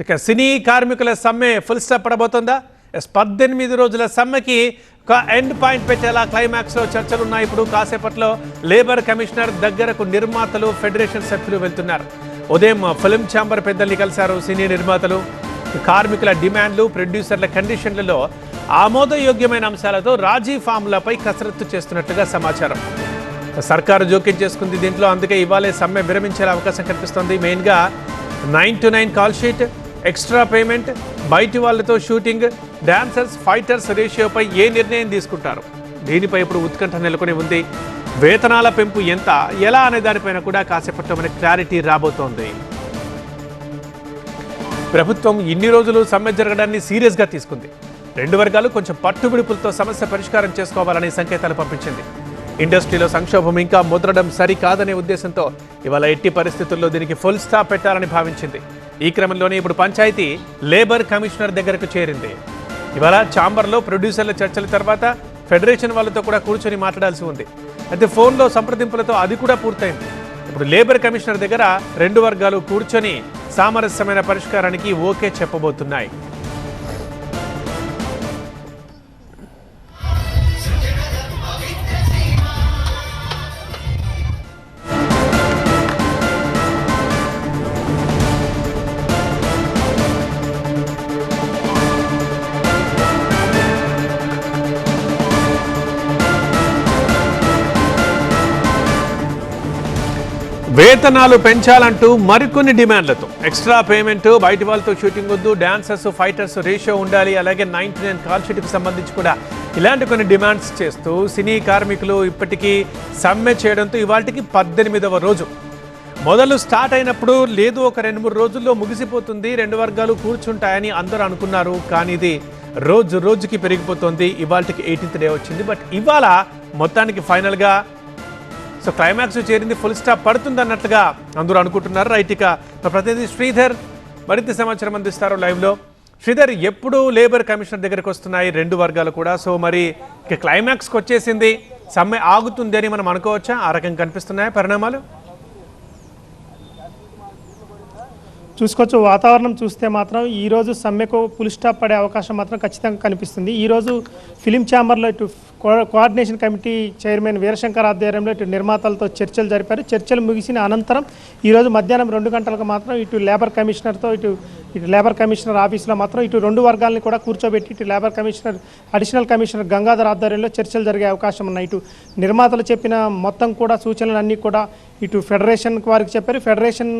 ఇక సినీ కార్మికుల సమ్మె ఫుల్ స్టాప్ పడబోతుందా? 18 రోజుల సమ్మెకి ఒక ఎండ్ పాయింట్ పెట్టేలా క్లైమాక్స్లో చర్చలు ఉన్నాయి. ఇప్పుడు కాసేపట్లో లేబర్ కమిషనర్ దగ్గరకు నిర్మాతలు ఫెడరేషన్ సభ్యులు వెళ్తున్నారు. ఉదయం ఫిల్మ్ ఛాంబర్ పెద్దల్ని కలిశారు సినీ నిర్మాతలు. కార్మికుల డిమాండ్లు, ప్రొడ్యూసర్ల కండిషన్లలో ఆమోదయోగ్యమైన అంశాలతో రాజీ ఫామ్లపై కసరత్తు చేస్తున్నట్టుగా సమాచారం. సర్కారు జోక్యం చేసుకుంది దీంట్లో. అందుకే ఇవాళే సమ్మె విరమించే అవకాశం కనిపిస్తోంది. మెయిన్గా 9 to 9 call sheet, extra payment, బయటి వాళ్ళతో షూటింగ్, డాన్సర్స్ ఫైటర్స్ రేషియోపై ఏ నిర్ణయం తీసుకుంటారు, దీనిపై ఇప్పుడు ఉత్కంఠ నెలకొని ఉంది. వేతనాల పెంపు ఎంత, ఎలా అనే దానిపైన కూడా కాసేపట్లో మనకి క్లారిటీ రాబోతోంది. ప్రభుత్వం ఇన్ని రోజులు సమ్మె జరగడాన్ని సీరియస్గా తీసుకుంది. రెండు వర్గాలు కొంచెం పట్టుబిడుపులతో సమస్య పరిష్కారం చేసుకోవాలని సంకేతాలు పంపించింది. ఇండస్ట్రీలో సంక్షోభం ఇంకా ముద్రడం సరికాదనే ఉద్దేశంతో ఇవాళ ఎట్టి పరిస్థితుల్లో దీనికి ఫుల్ స్టాప్ పెట్టాలని భావించింది. ఈ క్రమంలోనే ఇప్పుడు పంచాయతీ లేబర్ కమిషనర్ దగ్గరకు చేరింది. ఇవాళ ఛాంబర్లో ప్రొడ్యూసర్ల చర్చల తర్వాత ఫెడరేషన్ వాళ్ళతో కూడా కూర్చొని మాట్లాడాల్సి ఉంది. అయితే ఫోన్లో సంప్రదింపులతో అది కూడా పూర్తయింది. ఇప్పుడు లేబర్ కమిషనర్ దగ్గర రెండు వర్గాలు కూర్చొని సామరస్యమైన పరిష్కారానికి ఓకే చెప్పబోతున్నాయి. వేతనాలు పెంచాలంటూ మరికొన్ని డిమాండ్లతో ఎక్స్ట్రా పేమెంట్, బయటి వాళ్ళతో షూటింగ్ వద్దు, డాన్సర్స్ ఫైటర్స్ రేషియో ఉండాలి, అలాగే 9 to 9 కాల్ షీట్కి సంబంధించి కూడా ఇలాంటి కొన్ని డిమాండ్స్ చేస్తూ సినీ కార్మికులు ఇప్పటికీ సమ్మె చేయడంతో ఇవాళకి 18వ రోజు. మొదలు స్టార్ట్ అయినప్పుడు లేదు ఒక 2-3 రోజుల్లో ముగిసిపోతుంది, రెండు వర్గాలు కూర్చుంటాయని అందరూ అనుకున్నారు. కానీ ఇది రోజు రోజుకి పెరిగిపోతుంది. ఇవాళకి 18th డే వచ్చింది. బట్ ఇవాళ మొత్తానికి ఫైనల్గా సో క్లైమాక్స్ చేరింది, ఫుల్ స్టాప్ పడుతుంది అన్నట్లుగా అందరూ అనుకుంటున్నారు. రైట్, ఇక ప్రతినిధి శ్రీధర్ మరింత సమాచారం అందిస్తారు లైవ్లో. శ్రీధర్, ఎప్పుడు లేబర్ కమిషనర్ దగ్గరకు వస్తున్నాయి రెండు వర్గాలు కూడా? సో మరి ఇక క్లైమాక్స్కి వచ్చేసింది, సమ్మె ఆగుతుంది అని మనం అనుకోవచ్చా? ఆ రకంగా కనిపిస్తున్నాయా పరిణామాలు? చూసుకోవచ్చు. వాతావరణం చూస్తే మాత్రం ఈరోజు సమ్మెకు ఫుల్ స్టాప్ పడే అవకాశం మాత్రం ఖచ్చితంగా కనిపిస్తుంది. ఈరోజు ఫిలిం ఛాంబర్లో ఇటు కోఆర్డినేషన్ కమిటీ చైర్మన్ వీరశంకర్ ఆధ్వర్యంలో ఇటు నిర్మాతలతో చర్చలు జరిపారు. చర్చలు ముగిసిన అనంతరం ఈరోజు మధ్యాహ్నం 2 గంటలకు మాత్రం ఇటు లేబర్ కమిషనర్తో ఇటు లేబర్ కమిషనర్ ఆఫీస్లో మాత్రం ఇటు రెండు వర్గాలని కూడా కూర్చోబెట్టి ఇటు labour commissioner, additional commissioner Gangadhar ఆధ్వర్యంలో చర్చలు జరిగే అవకాశం ఉన్నాయి. ఇటు నిర్మాతలు చెప్పిన మొత్తం కూడా సూచనలు అన్నీ కూడా ఇటు ఫెడరేషన్ వారికి చెప్పారు. ఫెడరేషన్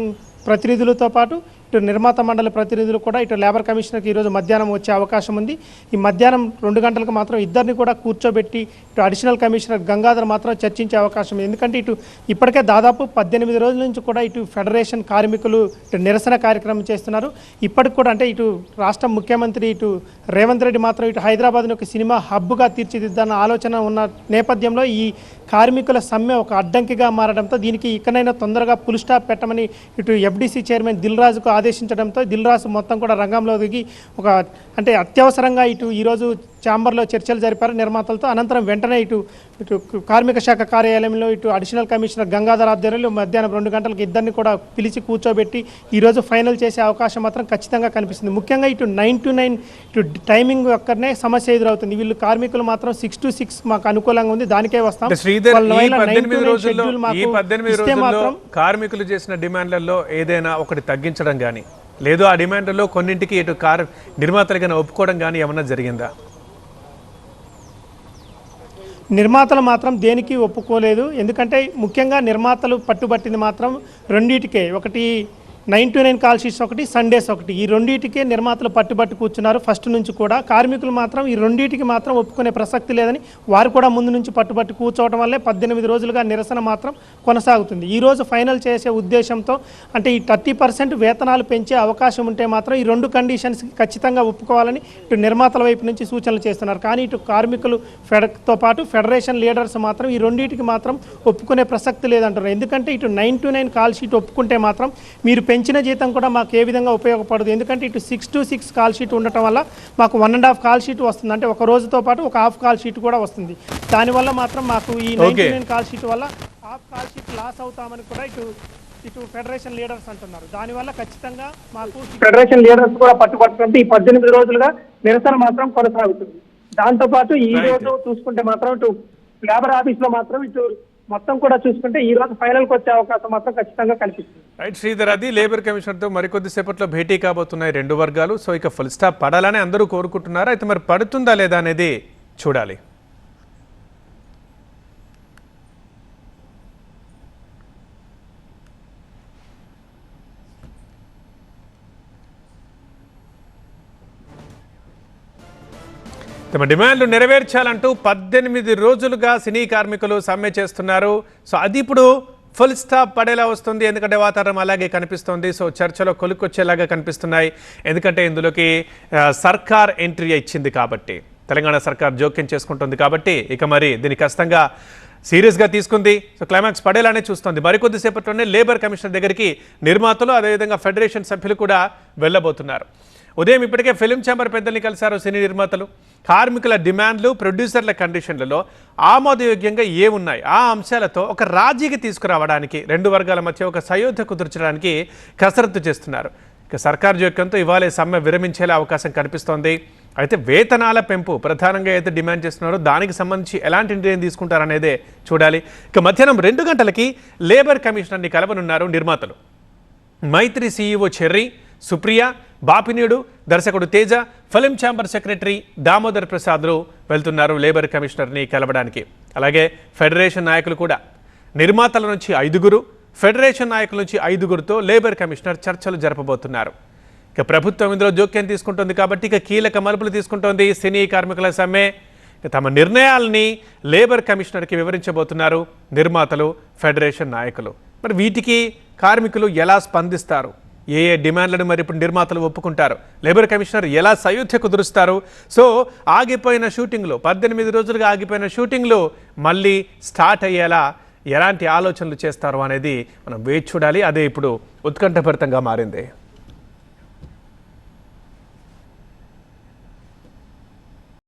ప్రతినిధులతో పాటు ఇటు నిర్మాత మండలి ప్రతినిధులు కూడా ఇటు లేబర్ కమిషనర్కి ఈరోజు మధ్యాహ్నం వచ్చే అవకాశం ఉంది. ఈ మధ్యాహ్నం 2 గంటలకు మాత్రం ఇద్దరిని కూడా కూర్చోబెట్టి ఇటు అడిషనల్ కమిషనర్ గంగాధర్ మాత్రం చర్చించే అవకాశం ఉంది. ఎందుకంటే ఇటు ఇప్పటికే దాదాపు 18 రోజుల నుంచి కూడా ఇటు ఫెడరేషన్ కార్మికులు ఇటు నిరసన కార్యక్రమం చేస్తున్నారు. ఇప్పటికి కూడా అంటే ఇటు రాష్ట్ర ముఖ్యమంత్రి ఇటు రేవంత్ రెడ్డి మాత్రం ఇటు హైదరాబాద్ని ఒక సినిమా హబ్గా తీర్చిదిద్దన్న ఆలోచన ఉన్న నేపథ్యంలో ఈ కార్మికుల సమ్మె ఒక అడ్డంకిగా మారడంతో దీనికి ఇకనైనా తొందరగా ఫుల్ స్టాప్ పెట్టమని ఇటు ఎఫ్డీసీ చైర్మన్ దిల్ రాజుకు ఆదేశించడంతో దిల్ రాజు మొత్తం కూడా రంగంలో దిగి ఒక అంటే అత్యవసరంగా ఇటు ఈరోజు ఛాంబర్లో చర్చలు జరిపారు నిర్మాతలతో. అనంతరం వెంటనే ఇటు కార్మిక శాఖ కార్యాలయంలో ఇటు అడిషనల్ కమిషనర్ గంగాధర్ ఆధ్వర్యంలో మధ్యాహ్నం 2 గంటలకు ఇద్దరిని కూడా పిలిచి కూర్చోబెట్టి ఈరోజు ఫైనల్ చేసే అవకాశం మాత్రం ఖచ్చితంగా కనిపిస్తుంది. ముఖ్యంగా ఇటు 9 to 9 ఇటు టైమింగ్ ఒక్కనే సమస్య ఎదురవుతుంది. వీళ్ళు కార్మికులు మాత్రం 6 to 6 మాకు అనుకూలంగా ఉంది, దానికే వస్తాం. కార్మికులు చేసిన డిమాండ్లలో ఏదైనా ఒకటి తగ్గించడం కానీ లేదు ఆ డిమాండ్లలో కొన్నింటికి ఇటు నిర్మాతలు కానీ ఒప్పుకోవడం కానీ ఏమన్నా జరిగిందా? నిర్మాతలు మాత్రం దేనికి ఒప్పుకోలేదు. ఎందుకంటే ముఖ్యంగా నిర్మాతలు పట్టుబట్టింది మాత్రం రెండింటికే, ఒకటి 9 to 9 కాల్ షీట్స్ ఒకటి, సండేస్ ఒకటి. ఈ రెండింటికే నిర్మాతలు పట్టుబట్టి కూర్చున్నారు ఫస్ట్ నుంచి కూడా. కార్మికులు మాత్రం ఈ రెండింటికి మాత్రం ఒప్పుకునే ప్రసక్తి లేదని వారు కూడా ముందు నుంచి పట్టుబట్టి కూర్చోవడం వల్లే 18 రోజులుగా నిరసన మాత్రం కొనసాగుతుంది. ఈరోజు ఫైనల్ చేసే ఉద్దేశంతో అంటే ఈ 30% వేతనాలు పెంచే అవకాశం ఉంటే మాత్రం ఈ రెండు కండిషన్స్కి ఖచ్చితంగా ఒప్పుకోవాలని ఇటు నిర్మాతల వైపు నుంచి సూచనలు చేస్తున్నారు. కానీ ఇటు కార్మికులు తో పాటు ఫెడరేషన్ లీడర్స్ మాత్రం ఈ రెండింటికి మాత్రం ఒప్పుకునే ప్రసక్తి లేదంటారు. ఎందుకంటే ఇటు 9 to 9 కాల్ షీట్ ఒప్పుకుంటే మాత్రం మీరు పెంచిన జీతం కూడా మాకు ఏ విధంగా ఉపయోగపడదు. ఎందుకంటే ఇటు 6 to 6 కాల్ షీట్ ఉండటం వల్ల మాకు 1.5 కాల్ షీట్ వస్తుంది. అంటే ఒక రోజుతో పాటు ఒక హాఫ్ కాల్ షీట్ కూడా వస్తుంది. దానివల్ల మాత్రం మాకు ఈ 9 to 9 కాల్ షీట్ వల్ల హాఫ్ కాల్ షీట్ లాస్ అవుతామని కూడా ఇటు ఇటు ఫెడరేషన్ లీడర్స్ అంటున్నారు. దానివల్ల ఖచ్చితంగా మాకు ఫెడరేషన్ లీడర్స్ కూడా పట్టుబడుతుంటే ఈ 18 రోజులుగా నిరసన మాత్రం కొనసాగుతుంది. దాంతో పాటు ఈ రోజు చూసుకుంటే మాత్రం ఇటు లేబర్ ఆఫీస్ లో మాత్రం ఇటు మొత్తం కూడా చూసుకుంటే ఈ రోజు ఫైనల్ కి వచ్చే అవకాశం మాత్రం ఖచ్చితంగా కనిపిస్తుంది. రైట్ శ్రీధర్, అది లేబర్ కమిషనర్ తో మరికొద్ది సేపట్లో భేటీ కాబోతున్నాయి రెండు వర్గాలు. సో ఇక ఫుల్ స్టాప్ పడాలని అందరూ కోరుకుంటున్నారు. అయితే మరి పడుతుందా లేదా అనేది చూడాలి. తమ డిమాండ్లు నెరవేర్చాలంటూ 18 రోజులుగా సినీ కార్మికులు సమ్మె చేస్తున్నారు. సో అది ఇప్పుడు ఫుల్ స్టాప్ పడేలా వస్తుంది, ఎందుకంటే వాతావరణం అలాగే కనిపిస్తుంది. సో చర్చలో కొలుకొచ్చేలాగా కనిపిస్తున్నాయి, ఎందుకంటే ఇందులోకి సర్కార్ ఎంట్రీ ఇచ్చింది కాబట్టి, తెలంగాణ సర్కార్ జోక్యం చేసుకుంటుంది కాబట్టి ఇక మరి దీన్ని ఖచ్చితంగా సీరియస్గా తీసుకుంది. సో క్లైమాక్స్ పడేలానే చూస్తుంది. మరికొద్దిసేపట్లోనే లేబర్ కమిషనర్ దగ్గరికి నిర్మాతలు అదేవిధంగా ఫెడరేషన్ సభ్యులు కూడా వెళ్ళబోతున్నారు. ఉదయం ఇప్పటికే ఫిలిం ఛాంబర్ పెద్దల్ని కలిశారు సినీ నిర్మాతలు. కార్మికుల డిమాండ్లు, ప్రొడ్యూసర్ల కండిషన్లలో ఆమోదయోగ్యంగా ఏమున్నాయి, ఆ అంశాలతో ఒక రాజీకి తీసుకురావడానికి రెండు వర్గాల మధ్య ఒక సయోధ్య కుదుర్చడానికి కసరత్తు చేస్తున్నారు. ఇక సర్కారు జోక్యంతో ఇవాళ సమ్మె విరమించేలా అవకాశం కనిపిస్తోంది. అయితే వేతనాల పెంపు ప్రధానంగా అయితే డిమాండ్ చేస్తున్నారో దానికి సంబంధించి ఎలాంటి నిర్ణయం తీసుకుంటారనేదే చూడాలి. ఇక మధ్యాహ్నం 2 గంటలకి లేబర్ కమిషనర్ని కలవనున్నారు నిర్మాతలు. మైత్రి సీఈఓ చెర్రీ, సుప్రియ, బాపినీడు, దర్శకుడు Teja, film chamber secretary Damodar ప్రసాద్లు వెళ్తున్నారు లేబర్ కమిషనర్ని కలవడానికి. అలాగే ఫెడరేషన్ నాయకులు కూడా నిర్మాతల నుంచి 5గురు, ఫెడరేషన్ నాయకుల నుంచి 5గురితో లేబర్ కమిషనర్ చర్చలు జరపబోతున్నారు. ఇక ప్రభుత్వం ఇందులో జోక్యం తీసుకుంటుంది కాబట్టి ఇక కీలక మలుపులు తీసుకుంటోంది సినీ కార్మికుల సమ్మె. తమ నిర్ణయాలని లేబర్ కమిషనర్కి వివరించబోతున్నారు నిర్మాతలు, ఫెడరేషన్ నాయకులు. మరి వీటికి కార్మికులు ఎలా స్పందిస్తారు, ఏ డిమాండ్లను మరి ఇప్పుడు నిర్మాతలు ఒప్పుకుంటారు, లేబర్ కమిషనర్ ఎలా సయోధ్య కుదురుస్తారు? సో ఆగిపోయిన షూటింగ్లు, 18 రోజులుగా ఆగిపోయిన షూటింగ్లు మళ్ళీ స్టార్ట్ అయ్యేలా ఎలాంటి ఆలోచనలు చేస్తారు అనేది మనం వేచి చూడాలి. అదే ఇప్పుడు ఉత్కంఠభరితంగా మారింది.